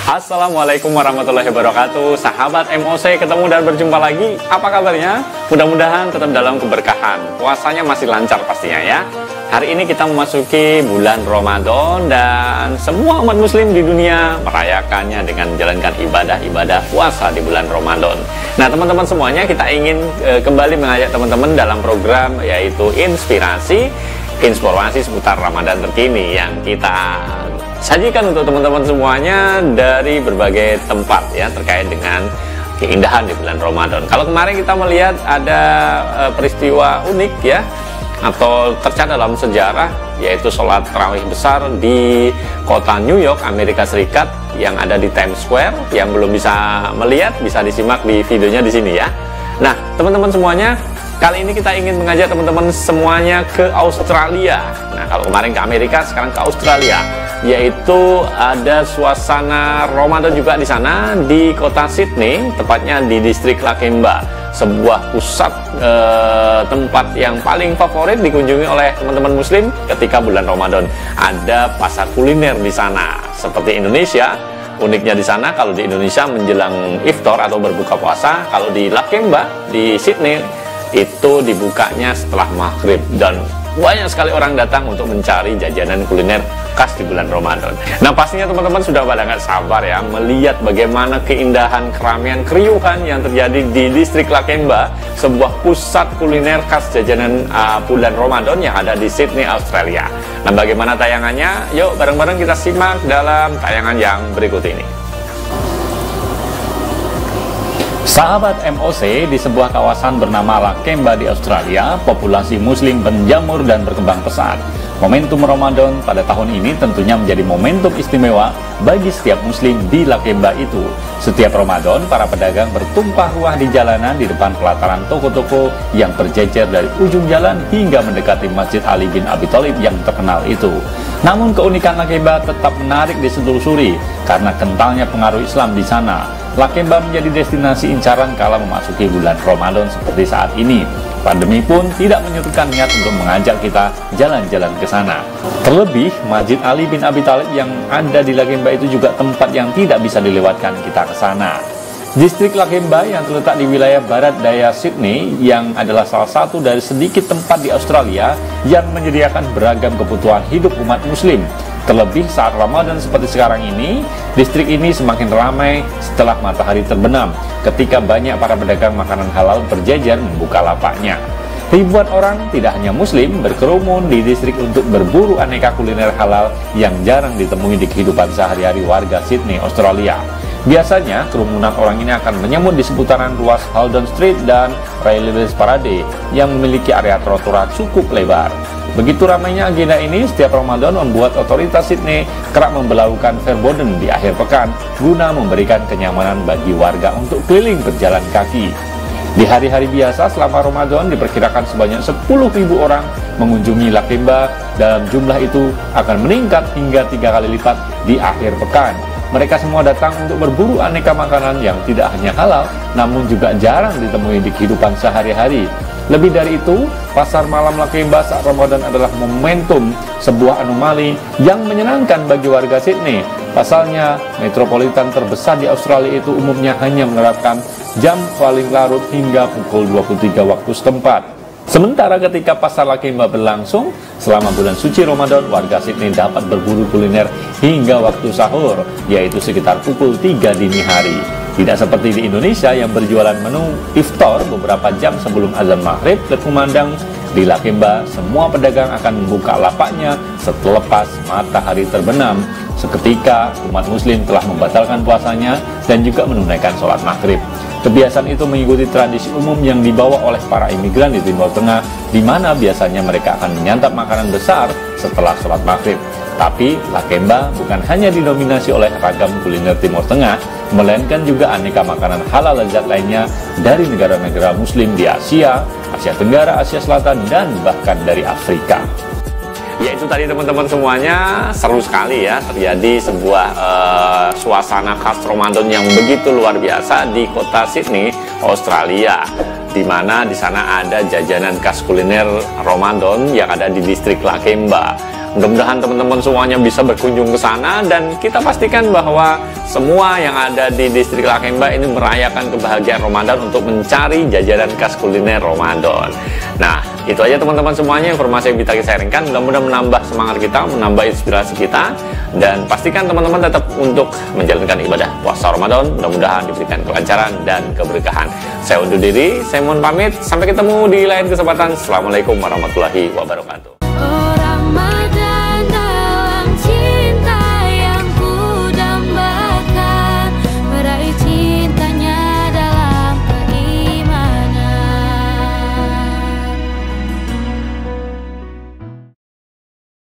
Assalamualaikum warahmatullahi wabarakatuh. Sahabat MOC, ketemu dan berjumpa lagi. Apa kabarnya? Mudah-mudahan tetap dalam keberkahan. Puasanya masih lancar pastinya ya. Hari ini kita memasuki bulan Ramadan dan semua umat muslim di dunia merayakannya dengan menjalankan ibadah-ibadah puasa di bulan Ramadan. Nah, teman-teman semuanya, kita ingin kembali mengajak teman-teman dalam program yaitu informasi seputar Ramadan terkini yang kita sajikan untuk teman-teman semuanya dari berbagai tempat ya, terkait dengan keindahan di bulan Ramadan. Kalau kemarin kita melihat ada peristiwa unik ya, atau tercatat dalam sejarah, yaitu sholat tarawih besar di kota New York, Amerika Serikat, yang ada di Times Square. Yang belum bisa melihat bisa disimak di videonya di sini ya. Nah, teman-teman semuanya, kali ini kita ingin mengajak teman-teman semuanya ke Australia. Nah, kalau kemarin ke Amerika, sekarang ke Australia, yaitu ada suasana Ramadan juga di sana di kota Sydney, tepatnya di distrik Lakemba, sebuah pusat tempat yang paling favorit dikunjungi oleh teman-teman muslim ketika bulan Ramadan. Ada pasar kuliner di sana seperti Indonesia. Uniknya di sana, kalau di Indonesia menjelang iftar atau berbuka puasa, kalau di Lakemba di Sydney itu dibukanya setelah maghrib, dan banyak sekali orang datang untuk mencari jajanan kuliner khas di bulan Ramadan. Nah, pastinya teman-teman sudah pada nggak sabar ya melihat bagaimana keindahan, keramaian, keriuhan yang terjadi di distrik Lakemba, sebuah pusat kuliner khas jajanan bulan Ramadan yang ada di Sydney, Australia. Nah, bagaimana tayangannya? Yuk bareng-bareng kita simak dalam tayangan yang berikut ini. Sahabat MOC, di sebuah kawasan bernama Lakemba di Australia, populasi muslim menjamur dan berkembang pesat. Momentum Ramadan pada tahun ini tentunya menjadi momentum istimewa bagi setiap muslim di Lakemba itu. Setiap Ramadan, para pedagang bertumpah ruah di jalanan di depan pelataran toko-toko yang berjejer dari ujung jalan hingga mendekati Masjid Ali bin Abi Thalib yang terkenal itu. Namun keunikan Lakemba tetap menarik ditelusuri karena kentalnya pengaruh Islam di sana. Lakemba menjadi destinasi incaran kala memasuki bulan Ramadan seperti saat ini. Pandemi pun tidak menyurutkan niat untuk mengajak kita jalan-jalan ke sana. Terlebih, Masjid Ali bin Abi Thalib yang ada di Lakemba itu juga tempat yang tidak bisa dilewatkan kita ke sana. Distrik Lakemba yang terletak di wilayah barat daya Sydney, yang adalah salah satu dari sedikit tempat di Australia yang menyediakan beragam kebutuhan hidup umat muslim. Terlebih saat Ramadan seperti sekarang ini, distrik ini semakin ramai setelah matahari terbenam, ketika banyak para pedagang makanan halal berjajar membuka lapaknya. Ribuan orang, tidak hanya muslim, berkerumun di distrik untuk berburu aneka kuliner halal yang jarang ditemui di kehidupan sehari-hari warga Sydney, Australia. Biasanya, kerumunan orang ini akan menyambut di seputaran ruas Holden Street dan Railways Parade yang memiliki area trotoar cukup lebar. Begitu ramainya agenda ini, setiap Ramadan membuat otoritas Sydney kerap memberlakukan verboden di akhir pekan guna memberikan kenyamanan bagi warga untuk keliling berjalan kaki. Di hari-hari biasa selama Ramadan diperkirakan sebanyak 10.000 orang mengunjungi Lakemba, dalam jumlah itu akan meningkat hingga 3 kali lipat di akhir pekan. Mereka semua datang untuk berburu aneka makanan yang tidak hanya halal, namun juga jarang ditemui di kehidupan sehari-hari. Lebih dari itu, pasar malam Lakemba saat Ramadan adalah momentum, sebuah anomali yang menyenangkan bagi warga Sydney. Pasalnya, metropolitan terbesar di Australia itu umumnya hanya menerapkan jam paling larut hingga pukul 23 waktu setempat. Sementara ketika pasar Lakemba berlangsung, selama bulan suci Ramadan, warga Sydney dapat berburu kuliner hingga waktu sahur, yaitu sekitar pukul 3 dini hari. Tidak seperti di Indonesia yang berjualan menu iftar beberapa jam sebelum azan maghrib berkumandang, di Lakemba semua pedagang akan membuka lapaknya selepas matahari terbenam. Seketika umat muslim telah membatalkan puasanya dan juga menunaikan sholat maghrib. Kebiasaan itu mengikuti tradisi umum yang dibawa oleh para imigran di Timur Tengah, di mana biasanya mereka akan menyantap makanan besar setelah sholat maghrib. Tapi Lakemba bukan hanya didominasi oleh ragam kuliner Timur Tengah, melainkan juga aneka makanan halal lezat lainnya dari negara-negara muslim di Asia, Asia Tenggara, Asia Selatan, dan bahkan dari Afrika. Ya, itu tadi teman-teman semuanya, seru sekali ya, terjadi sebuah suasana khas Ramadan yang begitu luar biasa di kota Sydney, Australia, di mana di sana ada jajanan khas kuliner Ramadan yang ada di distrik Lakemba. Mudah-mudahan teman-teman semuanya bisa berkunjung ke sana, dan kita pastikan bahwa semua yang ada di distrik Lakemba ini merayakan kebahagiaan Ramadan untuk mencari jajanan khas kuliner Ramadan. Nah, itu aja teman-teman semuanya informasi yang bisa kita sharingkan. Mudah-mudahan menambah semangat kita, menambah inspirasi kita, dan pastikan teman-teman tetap untuk menjalankan ibadah puasa Ramadan. Mudah-mudahan diberikan kelancaran dan keberkahan. Saya undur diri, saya mohon pamit. Sampai ketemu di lain kesempatan. Assalamualaikum warahmatullahi wabarakatuh.